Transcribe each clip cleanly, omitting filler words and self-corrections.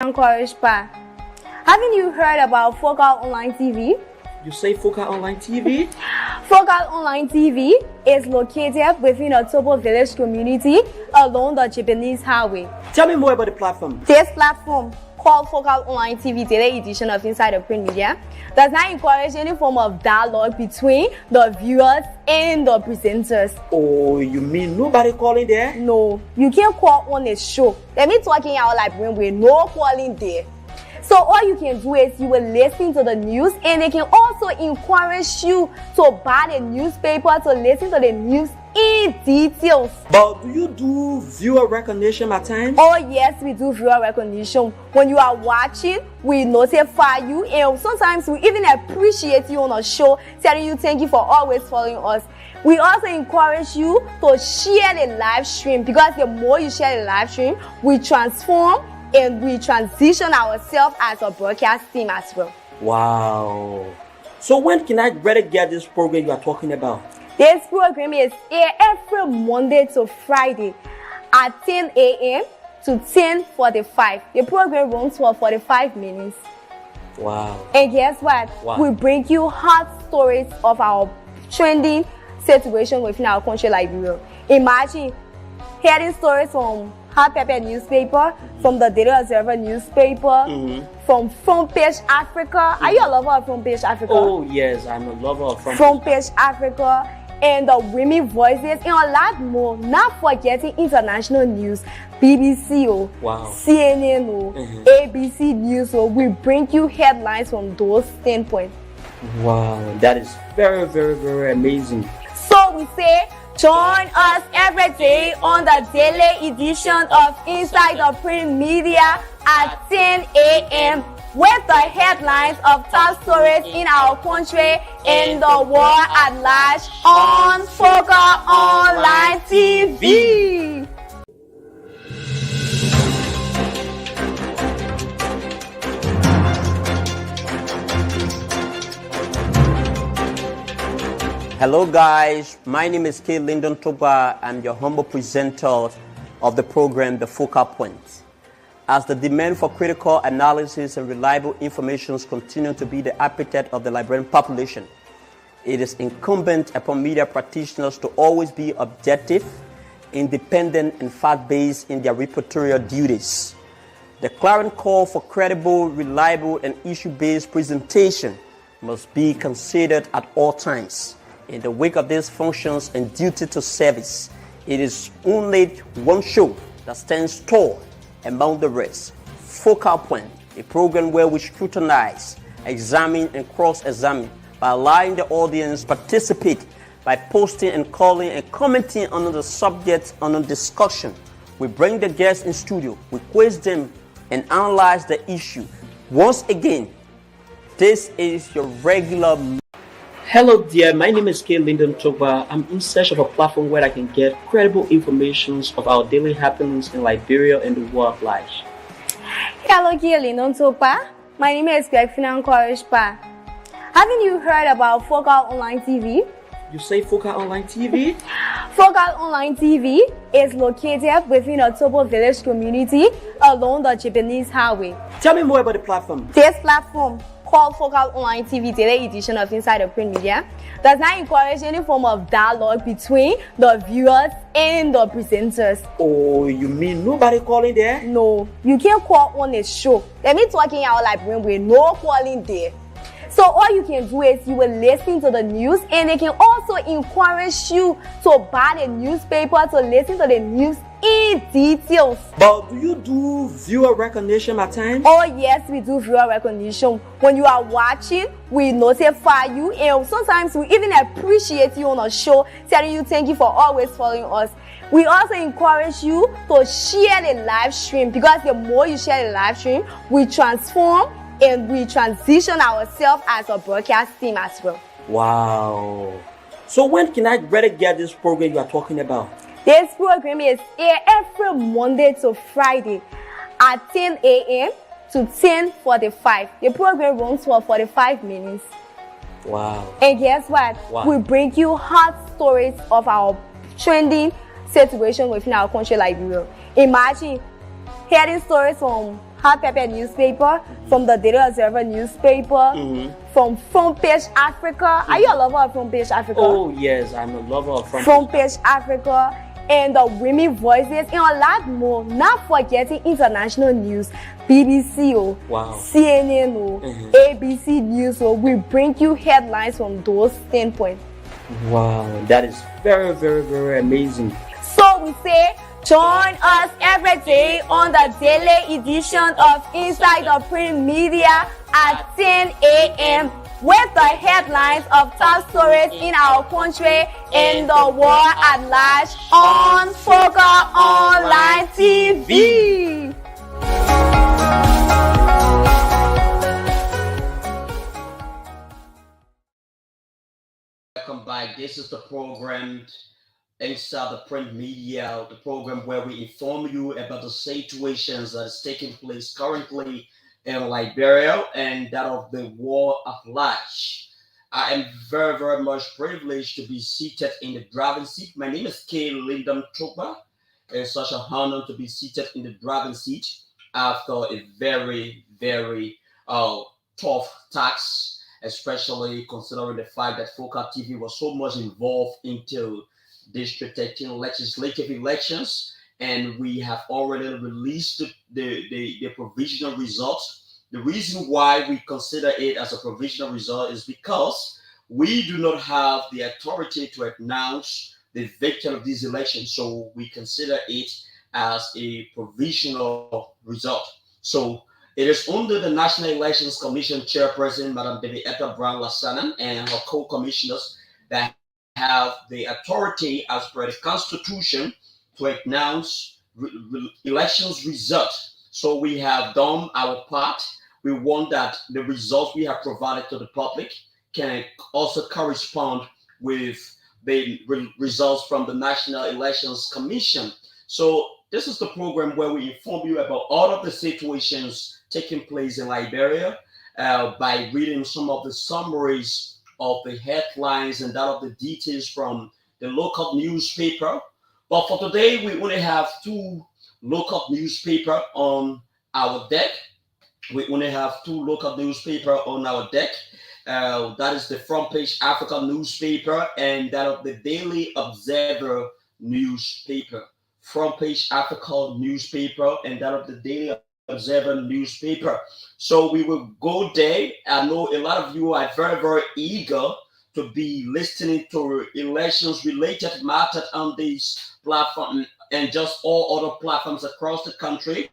Encouraged by. Haven't you heard about Focal Online TV? You say Focal Online TV? Focal Online TV is located within a Tobo village community along the Japanese highway. Tell me more about the platform. This platform, called Focal Online TV Daily Edition of Inside the Print Media, does not encourage any form of dialogue between the viewers and the presenters. Oh, you mean nobody calling there? No, you can't call on a show. Let me talking out like when we're no calling there. So all you can do is you will listen to the news, and they can also encourage you to buy the newspaper to listen to the news in details. But do you do viewer recognition at times? Oh yes, we do viewer recognition. When you are watching, we notify you, and sometimes we even appreciate you on a show, telling you thank you for always following us. We also encourage you to share the live stream, because the more you share the live stream, we transform and we transition ourselves as a broadcast team as well. Wow. So when can I better get this program you are talking about? This program is aired every Monday to Friday at 10 a.m. to 10:45. The program runs for 45 minutes. Wow. And guess what? Wow. We bring you hot stories of our trending situation within our country, Liberia. Imagine hearing stories from Hot Pepper newspaper, from the Daily Observer newspaper, from Front Page Africa. Are you a lover of Front Page Africa? Oh yes, I'm a lover of Front Page Africa, and the Women Voices, and a lot more. Not forgetting international news, BBC, wow. CNN, ABC News. So we bring you headlines from those standpoints. Wow, that is very, very, very amazing. So we say, join us every day on the daily edition of Inside the Print Media at 10 a.m. with the headlines of top stories in our country and the world at large on Focal Online TV. Hello guys, my name is K. Lyndon Toba. I'm your humble presenter of the program The Focal Point. As the demand for critical analysis and reliable information continues to be the appetite of the Liberian population, it is incumbent upon media practitioners to always be objective, independent, and fact-based in their reportorial duties. The clarion call for credible, reliable, and issue-based presentation must be considered at all times. In the wake of these functions and duty to service, it is only one show that stands tall among the rest. Focal Point, a program where we scrutinize, examine, and cross-examine by allowing the audience participate by posting and calling and commenting on the subject under discussion. We bring the guests in studio, we quiz them, and analyze the issue. Once again, this is your regular. Hello dear, my name is K. Lyndon Toba. I'm in search of a platform where I can get credible information of our daily happenings in Liberia and the world at large. Hello, K. Lyndon Toba. My name is Encouraged by. Haven't you heard about Focal Online TV? You say Focal Online TV? Focal Online TV is located within a Tobo village community along the Japanese highway. Tell me more about the platform. This platform, called Focal Online TV Daily Edition of Inside the Print Media, does not encourage any form of dialogue between the viewers and the presenters. Oh, you mean nobody calling there? No, you can't call on a show. Let me talking out like when we're no calling there. So all you can do is you will listen to the news, and they can also encourage you to buy the newspaper to listen to the news in details. But do you do viewer recognition at times? Oh yes, we do viewer recognition. When you are watching, we notify you, and sometimes we even appreciate you on a show, telling you thank you for always following us. We also encourage you to share the live stream, because the more you share the live stream, we transform and we transition ourselves as a broadcast team as well. Wow. So when can I better get this program you are talking about? This program is aired every Monday to Friday at 10 a.m. to 10:45. The program runs for 45 minutes. Wow. And guess what? Wow. We bring you hot stories of our trending situation within our country, Liberia. Imagine hearing stories from Hot Pepper newspaper, from the Daily Observer newspaper, from Front Page Africa. Are you a lover of Front Page Africa? Oh yes, I'm a lover of Front Page Africa, and the Women Voices, and a lot more. Not forgetting international news, BBC, CNN, ABC News. We bring you headlines from those standpoints. Wow, that is very, very, very amazing. So we say, join us every day on the daily edition of Inside the Print Media at 10 a.m. with the headlines of top stories in our country and the world at large on Focal Online TV. Welcome back. This is the program Inside the Print Media, the program where we inform you about the situations that is taking place currently in Liberia and that of the world at large. I am very, very much privileged to be seated in the driving seat. My name is K. Lyndon Chukba. It's such an honor to be seated in the driving seat after a very, very tough task, especially considering the fact that Focal TV was so much involved into District 13 legislative elections, and we have already released the provisional results. The reason why we consider it as a provisional result is because we do not have the authority to announce the victor of these elections, so we consider it as a provisional result. So it is under the National Elections Commission Chairperson, Madam Debbie Etta Brown Lassanan, and her co-commissioners that have the authority as per the Constitution to announce elections results. So we have done our part. We want that the results we have provided to the public can also correspond with the results from the National Elections Commission. So this is the program where we inform you about all of the situations taking place in Liberia by reading some of the summaries of the headlines and that of the details from the local newspaper. But for today, we only have two local newspaper on our deck. We only have two local newspaper on our deck. That is the Front Page Africa newspaper and that of the Daily Observer newspaper. Front Page Africa newspaper and that of the Daily Observer newspaper. So we will go there. I know a lot of you are very, very eager to be listening to elections related matters on this platform and just all other platforms across the country.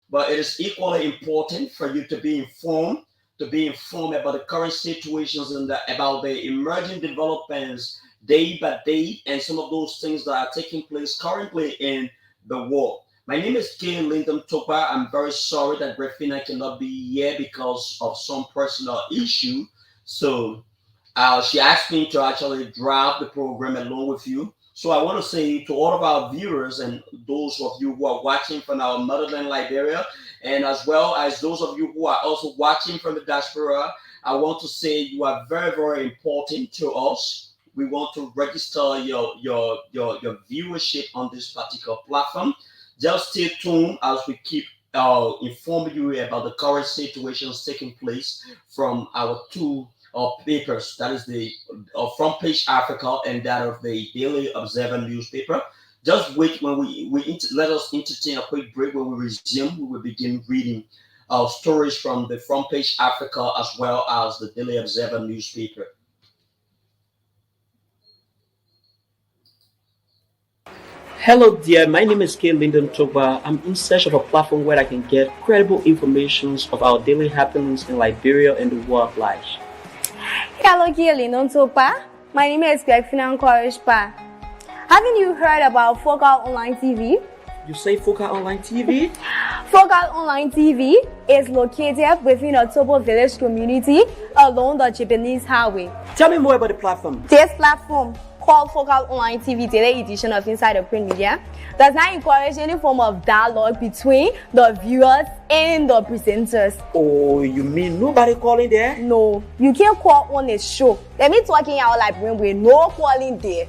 But it is equally important for you to be informed about the current situations and about the emerging developments day by day and some of those things that are taking place currently in the world. My name is K. Lyndon Chukba. I'm very sorry that Grafina cannot be here because of some personal issue. So she asked me to actually drive the program along with you. So I want to say to all of our viewers and those of you who are watching from our motherland Liberia, and as well as those of you who are also watching from the diaspora, I want to say you are very, very important to us. We want to register your viewership on this particular platform. Just stay tuned as we keep informing you about the current situations taking place from our two papers. That is the Front Page Africa and that of the Daily Observer newspaper. Just wait when let us entertain a quick break. When we resume, we will begin reading stories from the Front Page Africa as well as the Daily Observer newspaper. Hello dear, my name is K. Lyndon Chukba. I'm in search of a platform where I can get credible information of our daily happenings in Liberia and the world at large. Hello, K. Lyndon Chukba. My name is Grafina Korishpa. Haven't you heard about Focal Online TV? You say Focal Online TV? Focal Online TV is located within the Tobo Village community along the Japanese Highway. Tell me more about the platform. This platform, called Focal Online TV Daily Edition of Inside the Print Media, does not encourage any form of dialogue between the viewers and the presenters. Oh, you mean nobody calling there? No, you can't call on a show. Let me talking out like when we're no calling there.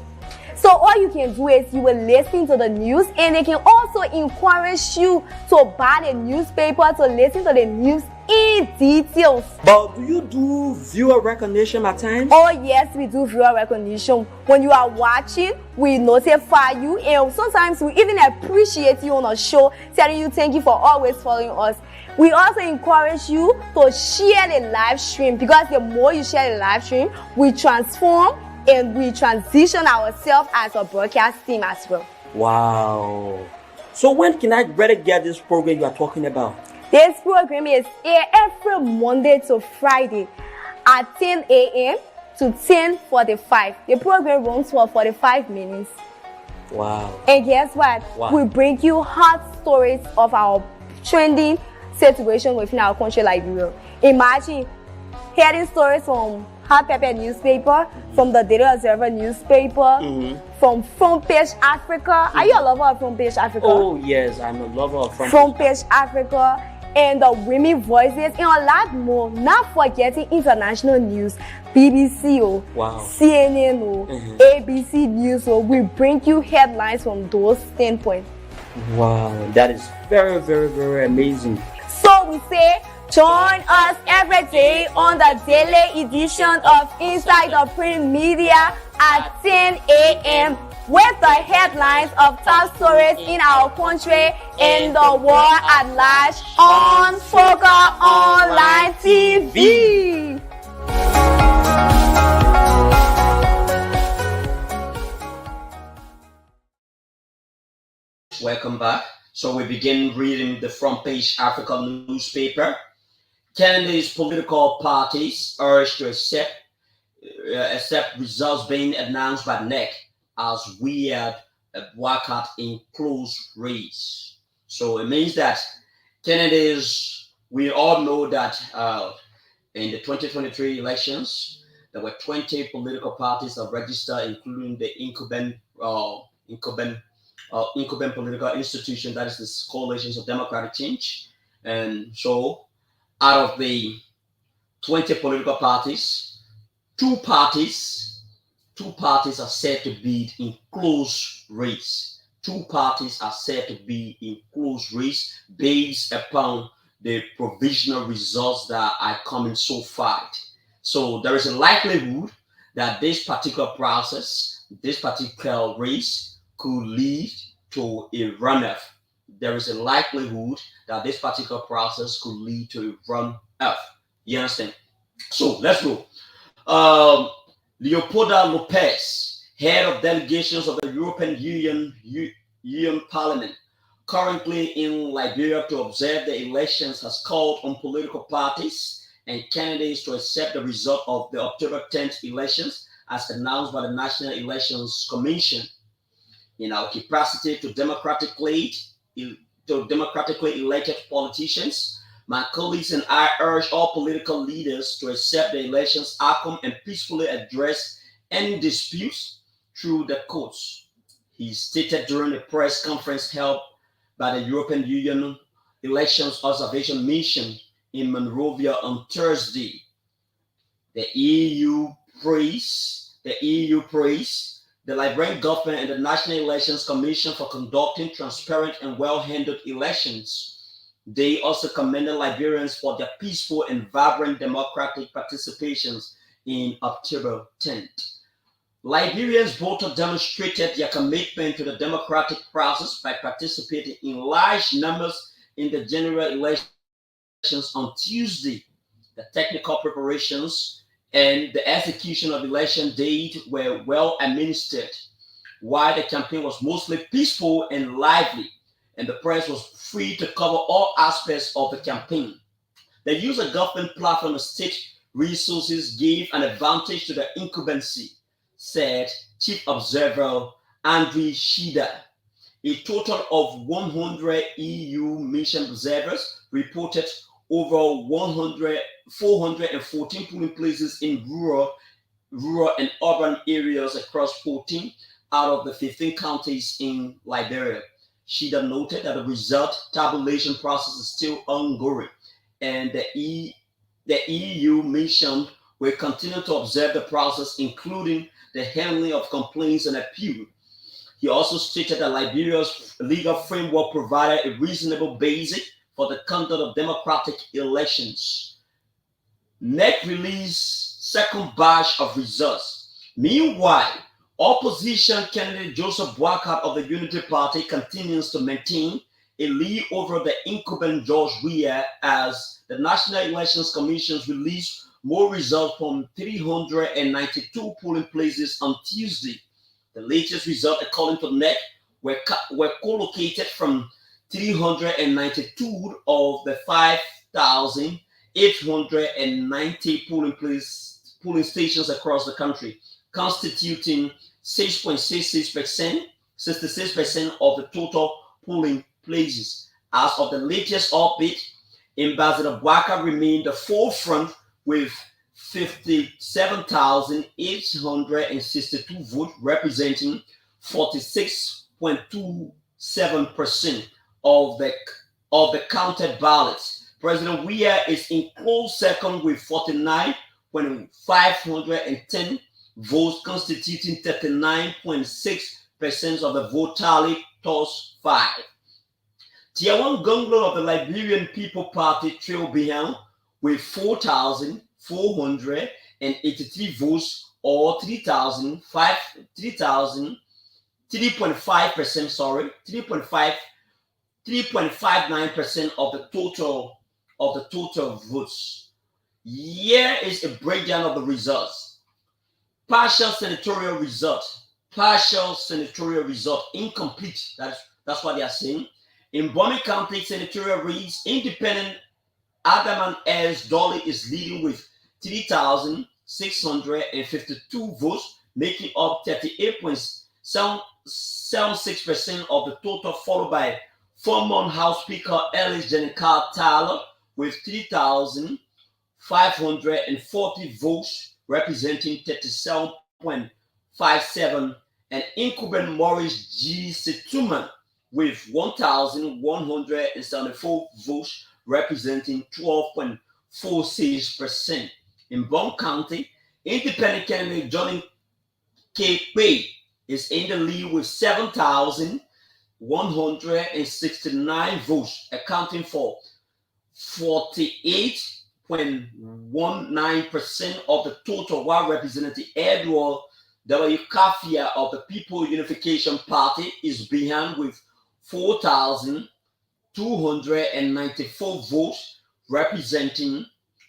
So all you can do is you will listen to the news, and they can also encourage you to buy the newspaper to listen to the news in details. But do you do viewer recognition at times? Oh yes, we do viewer recognition. When you are watching, we notify you, and sometimes we even appreciate you on the show, telling you thank you for always following us. We also encourage you to share the live stream, because the more you share the live stream, we transform and we transition ourselves as a broadcast team as well. Wow. So when can I better get this program you are talking about? This program is aired every Monday to Friday at 10 a.m. to 10:45. The program runs for 45 minutes. Wow. And guess what? Wow. We bring you hot stories of our trending situation within our country, Liberia. Imagine hearing stories from Hot Pepper newspaper, from the Daily Observer newspaper, from Front Page Africa. Are you a lover of Front Page Africa? Oh yes, I'm a lover of Front Page Africa, and the Women Voices, and a lot more. Not forgetting international news, BBC, CNN, ABC News. We bring you headlines from those standpoints. Wow, that is very, very, very amazing. So we say, join us every day on the daily edition of Inside the Print Media at 10 a.m. with the headlines of top stories in our country and the world at large on Foca Online TV. Welcome back. So we begin reading the Front Page Africa newspaper. Canada's political parties urged to accept results being announced by NEC as we had a walkout in close race. So it means that we all know that in the 2023 elections, there were 20 political parties that registered, including the incumbent political institution, that is the Coalitions of Democratic Change. And so out of the 20 political parties, two parties are said to be in close race. Two parties are said to be in close race based upon the provisional results that are coming so far. So there is a likelihood that this particular process, this particular race could lead to a runoff. There is a likelihood that this particular process could lead to a runoff. You understand? So let's go. Leopoldo Lopez, head of delegations of the European Union Parliament, currently in Liberia to observe the elections, has called on political parties and candidates to accept the result of the October 10th elections as announced by the National Elections Commission. In our capacity to democratically elected politicians, my colleagues and I urge all political leaders to accept the elections outcome and peacefully address any disputes through the courts, he stated during a press conference held by the European Union Elections Observation Mission in Monrovia on Thursday. The EU praised the Liberian government and the National Elections Commission for conducting transparent and well-handled elections. They also commended Liberians for their peaceful and vibrant democratic participations in October 10th. Liberians both demonstrated their commitment to the democratic process by participating in large numbers in the general elections on Tuesday. The technical preparations and the execution of election day were well administered, while the campaign was mostly peaceful and lively, and the press was free to cover all aspects of the campaign. The use of government platform and state resources gave an advantage to the incumbency, said Chief Observer Andriy Shida. A total of 100 EU mission observers reported over 414 polling places in rural and urban areas across 14 out of the 15 counties in Liberia. Shida noted that the result tabulation process is still ongoing, and the EU mission will continue to observe the process, including the handling of complaints and appeal. He also stated that Liberia's legal framework provided a reasonable basis for the conduct of democratic elections. NEC released second batch of results. Meanwhile, opposition candidate Joseph Boakai of the Unity Party continues to maintain a lead over the incumbent George Weah as the National Elections Commission released more results from 392 polling places on Tuesday. The latest result, according to NEC, were co-located from 392 of the 5,890 polling stations across the country, constituting 6.66%, 66% of the total polling places. As of the latest update, Ambassador Boakai remained the forefront with 57,862 votes, representing 46.27% of the counted ballots. President Weah is in close second with 49,510 votes, constituting 39.6% of the vote tally thus far. Tiawan Gonglo of the Liberian People Party trailed behind with 4,483 votes, or 3.5%, 3.59% of the total votes. Here is a breakdown of the results. Partial senatorial result, incomplete. That's what they are saying. In Bomi County senatorial race, independent Adaman S. Dolly is leading with 3,652 votes, making up 38.76% of the total, followed by former House Speaker Ellis Jenica Tyler with 3,540 votes, representing 37.57%, and incumbent Maurice G. Situman with 1,174 votes, representing 12.46%. In Bond County, independent candidate Johnny K. Pay is in the lead with 7,169 votes, accounting for 48.19% of the total, while Representative Edward W. Kafia of the People Unification Party is behind with 4,294 votes, representing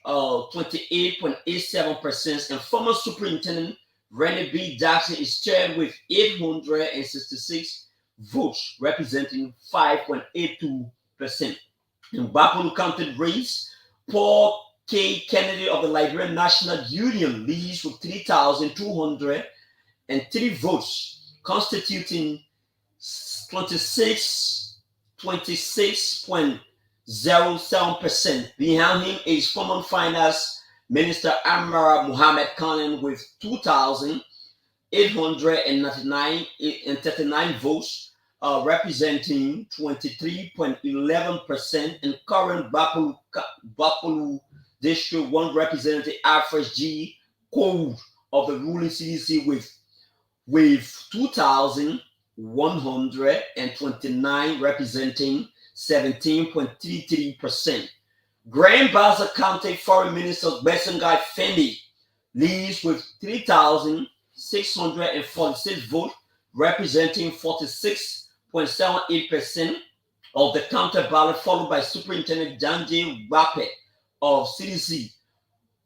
28.87%, and former Superintendent Rennie B. Jackson is chaired with 866 votes, representing 5.82%. In Bapolu County race, Paul K. Kennedy of the Liberian National Union leads with 3,203 votes, constituting 26.07%. Behind him is former Finance Minister Amara Mohammed Khan with 2,839 votes, representing 23.11%, and current Bapolu District 1 Representative Alfred G. Code of the ruling CDC with 2,129, representing 17.33%. Grand Bassa County Foreign Minister Besengai Fendi leads with 3,646 votes, representing 46.78% of the counted ballot, followed by Superintendent Janje Wape of CDC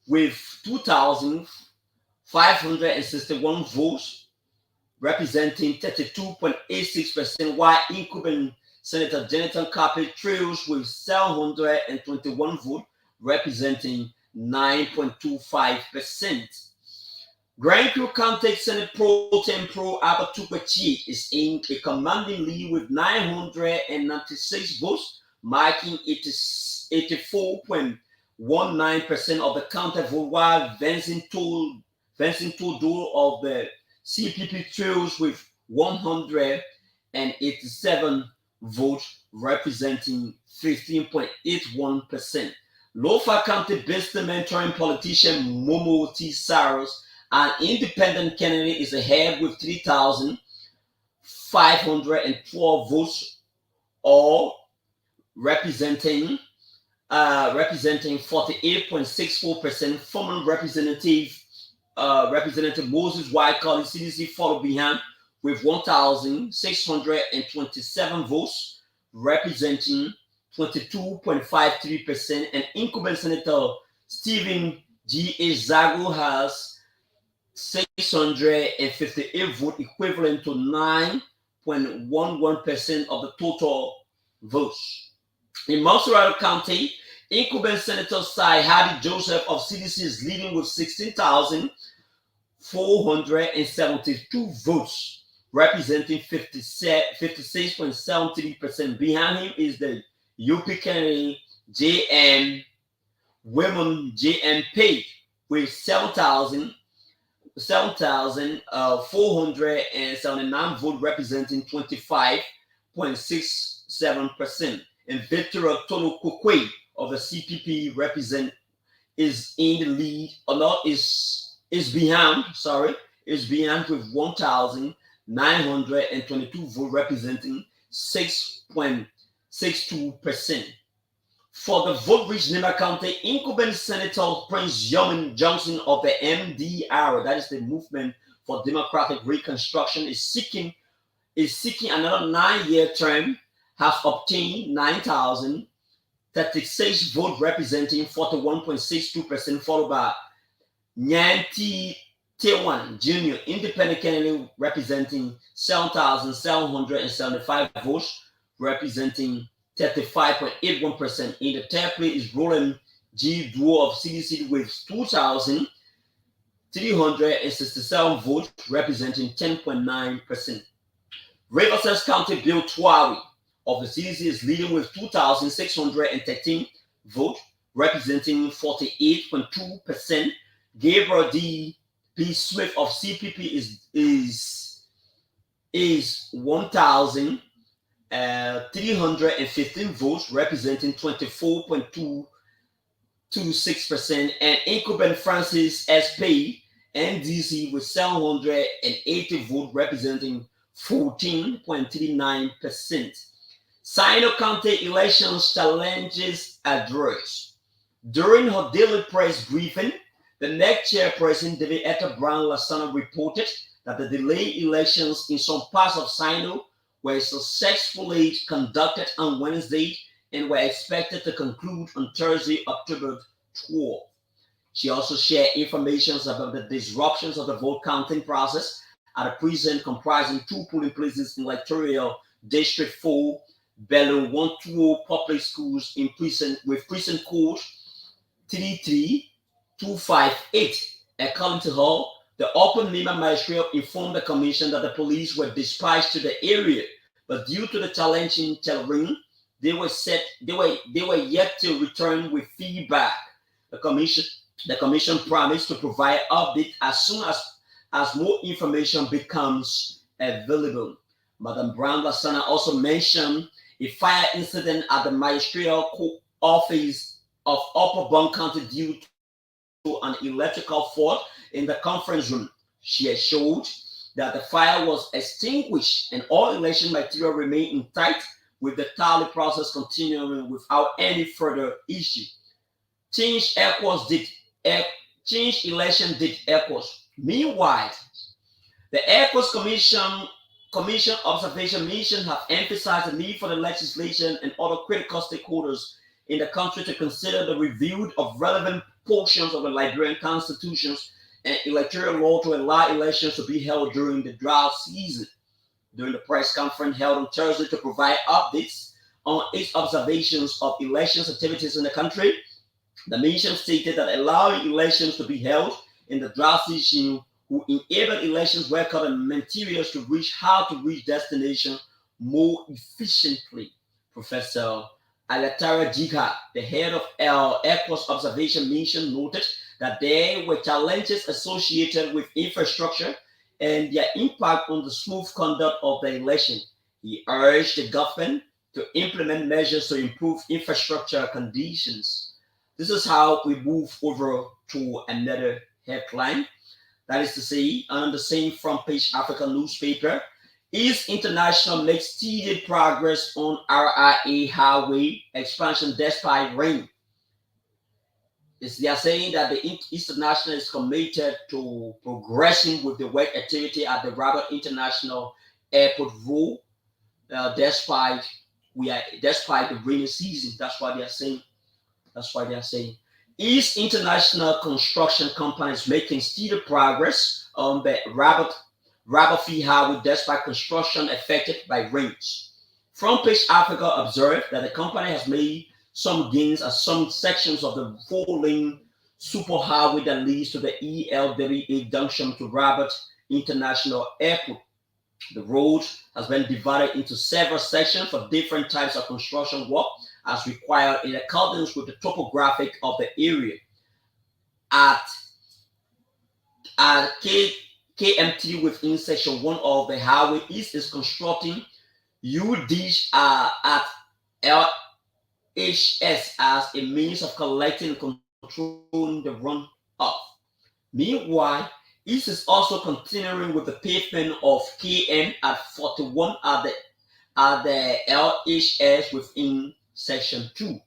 with 2,561 votes, representing 32.86%, while incumbent Senator Jonathan Carpet trails with 721 votes, representing 9.25%. Grand Crew County Senate Pro Tempro Abatukwachi is in a commanding lead with 996 votes, marking 84.19% of the counted vote, while Vincent Todo of the CPP trails with 187 votes, representing 15.81%. Lofa County Business Mentoring politician Momo T. Saros An independent candidate is ahead with 3,512 votes, or representing 48.64%. Former Representative Moses White College CDC followed behind with 1,627 votes, representing 22.53%, and incumbent Senator Stephen G.H. Zago has 658 votes, equivalent to 9.11% of the total votes. In Montserrat County, incumbent Senator Cy Hadi Joseph of CDC is leading with 16,472 votes, representing 56.73%. Behind him is the UP candidate J.M. Women J.M. Page with 7,479 votes, representing 25.67%. And Victor Tono Kokwe of the CPP is in the lead, or not, is behind with 1,922 votes, representing 6.62%. For the vote reached Nema County, incumbent Senator Prince Yomin Johnson of the MDR, that is the Movement for Democratic Reconstruction, is seeking another 9-year term, has obtained 9,036 votes, representing 41.62%, followed by Nyanti Tewan Jr., independent candidate, representing 7,775 votes, representing 35.81%. In the third place is Roland G. Duo of CDC with 2,367 votes, representing 10.9%. Riverside County Bill Twari of the CDC is leading with 2,613 votes, representing 48.2%. Gabriel D. P. Smith of CPP is 1,315 votes, representing 24.226%, and incumbent Francis S. Pay, NDC, with 780 votes, representing 14.39%. Sino County elections challenges address. During her daily press briefing, the NEC chairperson, David Etta Brown Lasana, reported that the delayed elections in some parts of Sino were successfully conducted on Wednesday and were expected to conclude on Thursday, October 12th. She also shared information about the disruptions of the vote counting process at a precinct comprising 2 polling places in Electoral District 4, Bellu 120 public schools in precinct code 33258. According to her, the Upper Nema Magistrate informed the commission that the police were dispatched to the area, but due to the challenging terrain, they were yet to return with feedback. The commission promised to provide updates as soon as more information becomes available. Madam Brown Lasana also mentioned a fire incident at the Magisterial Office of Upper Bond County due to an electrical fault in the conference room. She assured that the fire was extinguished and all election material remained intact, with the tally process continuing without any further issue. Change election did echoes. Meanwhile, the ECOS Commission Observation Mission have emphasized the need for the legislation and other critical stakeholders in the country to consider the review of relevant portions of the Liberian constitutions and electoral law to allow elections to be held during the drought season. During the press conference held on Thursday to provide updates on its observations of elections activities in the country, the mission stated that allowing elections to be held in the drought season will enable elections record and materials to reach destination more efficiently. Professor Alatara Jika, the head of ECOS Observation Mission, noted that there were challenges associated with infrastructure and their impact on the smooth conduct of the election. He urged the government to implement measures to improve infrastructure conditions. This is how we move over to another headline. That is to say, on the same front page African newspaper, East International makes steady progress on RIA highway expansion despite rain. They are saying that the East International is committed to progressing with the work activity at the Rabat International Airport Road, despite the rainy season. That's why they are saying. That's why they are saying. East International Construction Company is making steady progress on the Rabat Highway despite construction affected by rains. Front page Africa observed that the company has made some gains at some sections of the four-lane superhighway that leads to the ELWA junction to Rabat International Airport. The road has been divided into several sections for different types of construction work as required in accordance with the topographic of the area. At KMT within section 1 of the highway East is constructing UDs at LHS as a means of collecting and controlling the runoff. Meanwhile, East is also continuing with the pavement of KM at 41 at the LHS within section 2.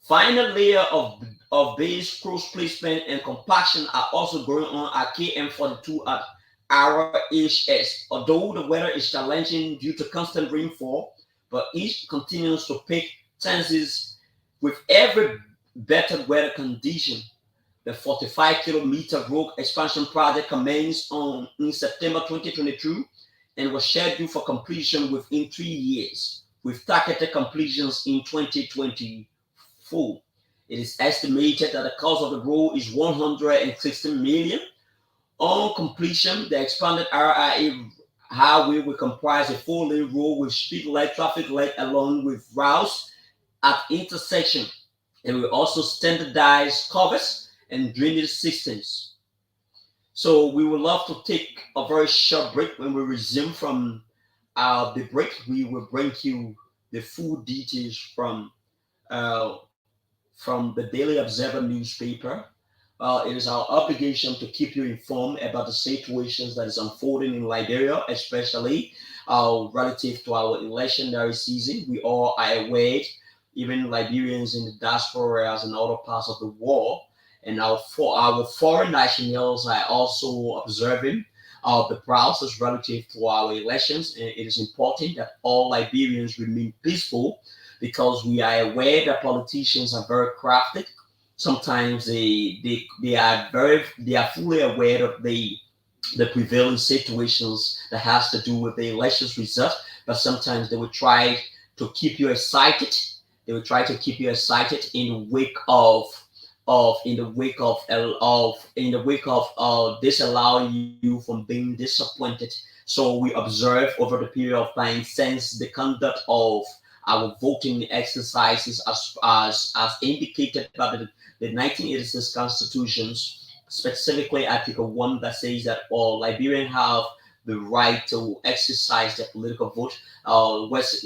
Final layer of base, cross placement, and compaction are also going on at KM42 at RHS. Although the weather is challenging due to constant rainfall, but East continues to pick chances with every better weather condition. The 45-kilometer road expansion project commenced in September 2022 and was scheduled for completion within 3 years, with targeted completions in 2024. It is estimated that the cost of the road is 160 million. On completion, the expanded RIA highway will comprise a 4-lane road with speed light, traffic light, along with routes at intersection. It will also standardize covers and drainage systems. So we would love to take a very short break. When we resume from the break, we will bring you the full details from the Daily Observer newspaper. It is our obligation to keep you informed about the situations that is unfolding in Liberia, especially relative to our electionary season. We all are aware, even Liberians in the diaspora and other parts of the world, and our foreign nationals are also observing the process relative to our elections. And it is important that all Liberians remain peaceful, because we are aware that politicians are very crafty. Sometimes they are fully aware of the prevailing situations that has to do with the elections result, but sometimes they will try to keep you excited. They will try to keep you excited in the wake of disallowing you from being disappointed. So we observe over the period of time since the conduct of our voting exercises as indicated by the 1986 constitutions, specifically Article 1 that says that all Liberians have the right to exercise their political vote,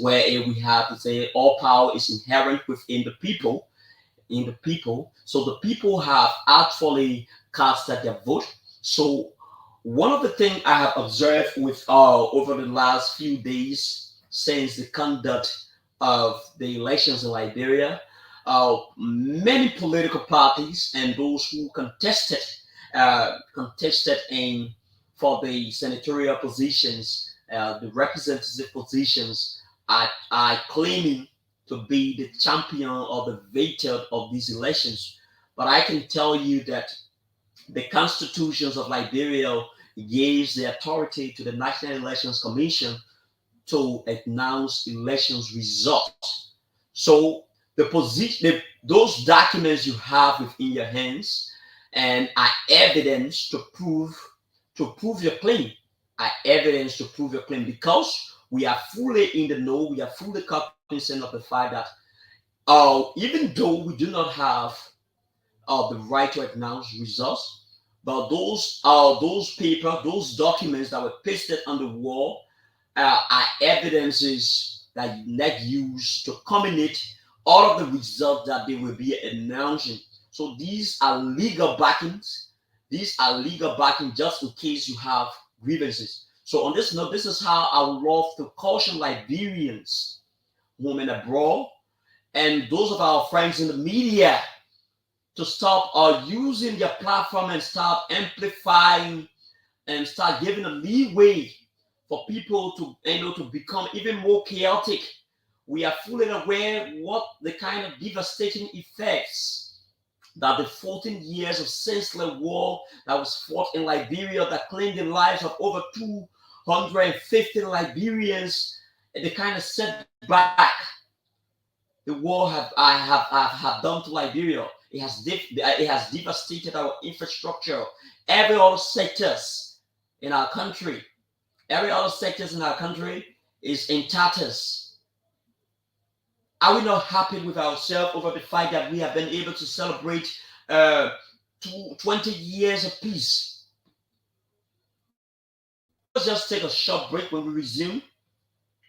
where we have to say all power is inherent within the people. So the people have actually casted their vote. So one of the things I have observed with over the last few days since the conduct of the elections in Liberia, many political parties and those who contested for the senatorial positions, the representative positions, are claiming to be the champion or the victor of these elections. But I can tell you that the constitutions of Liberia gives the authority to the National Elections Commission to announce elections results. So those documents you have within your hands and are evidence to prove your claim. Because we are fully in the know, we are fully cognizant of the fact that even though we do not have the right to announce results, but those documents that were pasted on the wall are evidences that used to culminate all of the results that they will be announcing. So these are legal backings. these are legal backing just in case you have grievances. So on this note, this is how I would love to caution Liberians, home and abroad, and those of our friends in the media to stop using their platform and start amplifying and start giving a leeway for people to to become even more chaotic. We are fully aware what the kind of devastating effects that the 14 years of senseless war that was fought in Liberia that claimed the lives of over 250 Liberians, the kind of setback the war have done to Liberia. It has devastated our infrastructure, every other sectors in our country. Every other sectors in our country is in tatters. Are we not happy with ourselves over the fact that we have been able to celebrate 20 years of peace? Let's just take a short break. When we resume,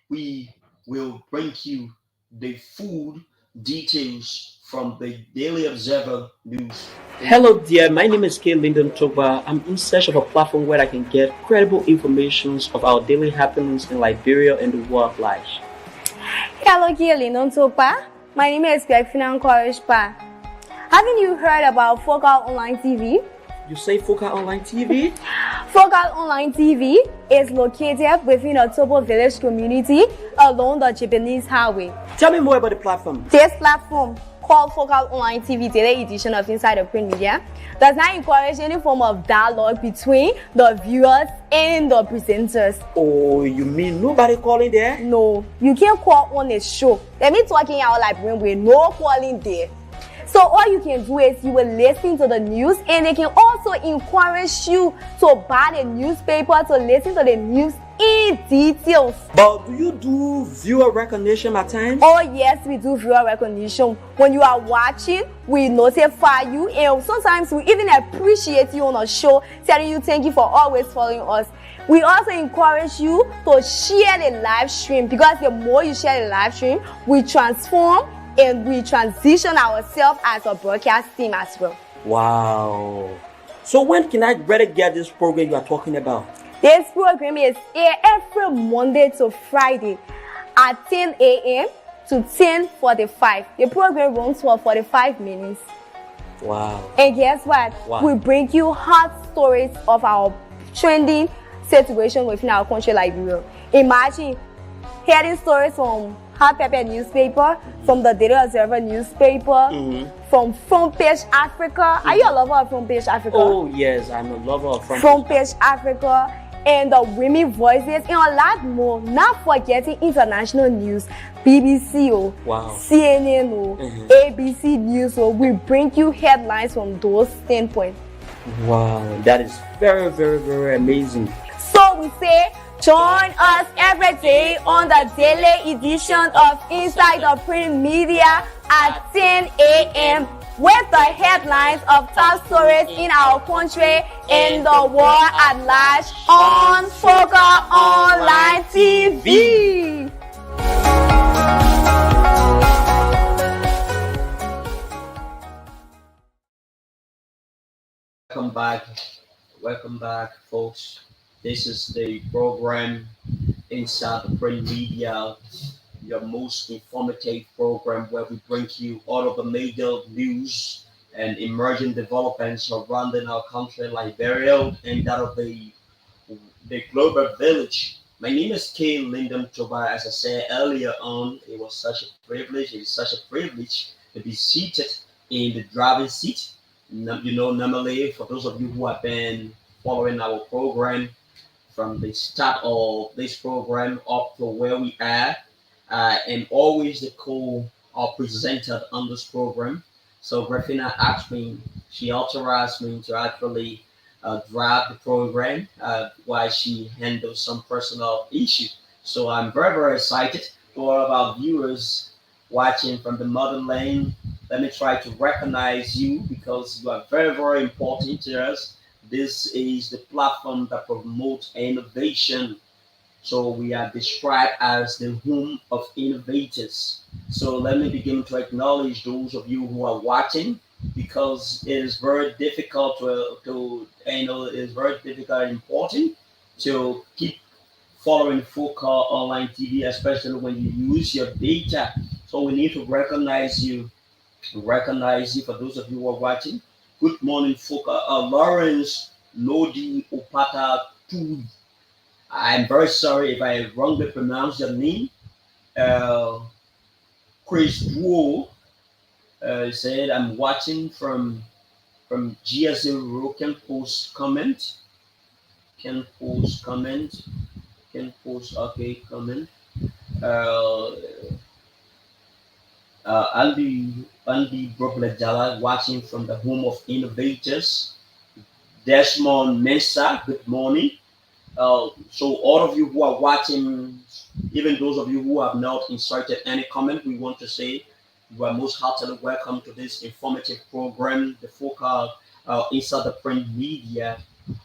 we will bring you the full details from the Daily Observer News. Hello dear, my name is K. Lyndon Toba. I'm in search of a platform where I can get credible information of our daily happenings in Liberia and the world at large. Hello, K. Lyndon Toba. My name is Grefina Nkoreshpa. Haven't you heard about Focal Online TV? You say Focal Online TV? Focal Online TV is located within a Tobo village community along the Japanese highway. Tell me more about the platform. This platform, called Focal Online TV Daily Edition of Inside the Print Media, does not encourage any form of dialogue between the viewers and the presenters. Oh, you mean nobody calling there? No, you can't call on a show. Let me talking out like with no calling there. So all you can do is you will listen to the news, and they can also encourage you to buy the newspaper to listen to the news in details. But do you do viewer recognition at times? Oh yes, we do viewer recognition. When you are watching, we notify you, and sometimes we even appreciate you on a show, telling you thank you for always following us. We also encourage you to share the live stream, because the more you share the live stream, we transform and we transition ourselves as a broadcast team as well. Wow. So when can I better get this program you are talking about? This program is aired every Monday to Friday at 10 a.m. to 10:45. The program runs for 45 minutes. Wow. And guess what? Wow. We bring you hot stories of our trending situation within our country, Liberia. Imagine hearing stories from Hot Pepper newspaper, from the Daily Observer newspaper, from Front Page Africa. Are you a lover of Front Page Africa? Oh yes, I'm a lover of Front Page Africa, and the Women Voices, and a lot more. Not forgetting international news, BBC, wow. CNN, ABC News. We bring you headlines from those standpoints. Wow, that is very, very, very amazing. So we say, join us every day on the daily edition of Inside the Print Media at 10 a.m. with the headlines of top stories in our country and the world at large on Focal Online TV. Welcome back, folks. This is the program Inside the Print Media, your most informative program where we bring you all of the major news and emerging developments surrounding our country, Liberia, and that of the global village. My name is K. Lyndon Toba. As I said earlier on, it was such a privilege. It is such a privilege to be seated in the driving seat. Normally, for those of you who have been following our program from the start of this program up to where we are, and always the co-presenter on this program. So Grefina asked me, she authorized me to actually drive the program while she handles some personal issue. So I'm very, very excited for all of our viewers watching from the motherland. Let me try to recognize you because you are very, very important to us. This is the platform that promotes innovation. So we are described as the home of innovators. So let me begin to acknowledge those of you who are watching because it is very difficult it is very difficult and important to keep following Fuka online TV, especially when you use your data. So we need to recognize you for those of you who are watching. Good morning, Fuka. Lawrence Lodi Opata Tui. I'm very sorry if I wrongly pronounced your name. Uh, Chris Duo said, I'm watching from GS0. Can post comment, okay, comment. Uh, Andy Broblejala watching from the home of innovators. Desmond Mensah, good morning. So all of you who are watching, even those of you who have not inserted any comment, we want to say you are most heartily welcome to this informative program, the Focal Inside the Print Media,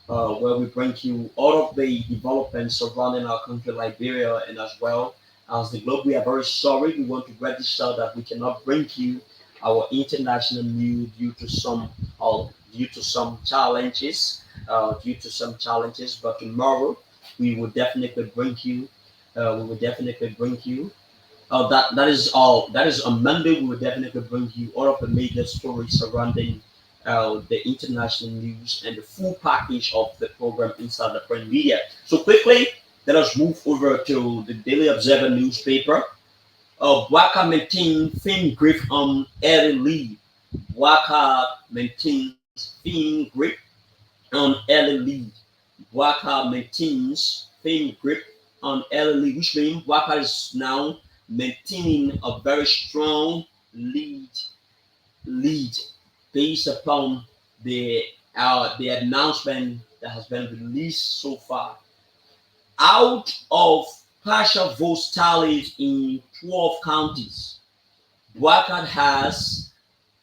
where we bring you all of the developments surrounding our country, Liberia, and as well as the globe. We are very sorry. We want to register that we cannot bring you our international news due to some challenges. But tomorrow we will definitely bring you. That is all. That is on Monday. We will definitely bring you all of the major stories surrounding the international news and the full package of the program inside the print media. So quickly, let us move over to the Daily Observer newspaper. Waka maintains thin grip on early lead. Waka maintains thin grip on early lead. Waka maintains thin grip on early lead, which means Waka is now maintaining a very strong lead based upon the announcement that has been released so far. Out of partial votes tallied in 12 counties, Waka has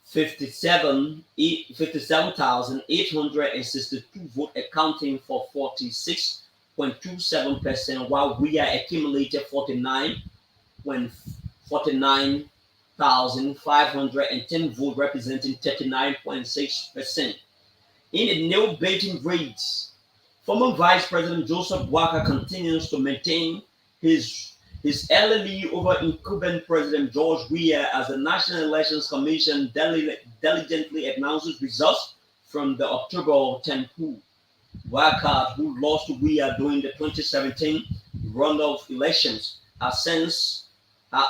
57,862 votes, accounting for 46.27%, while we are accumulated 49,510 votes, representing 39.6%. In a new baiting race, former Vice President Joseph Waka continues to maintain his early lead over incumbent President George Weah as the National Elections Commission diligently announces results from the October 10 poll. Waka, who lost to Weah during the 2017 runoff elections, has since the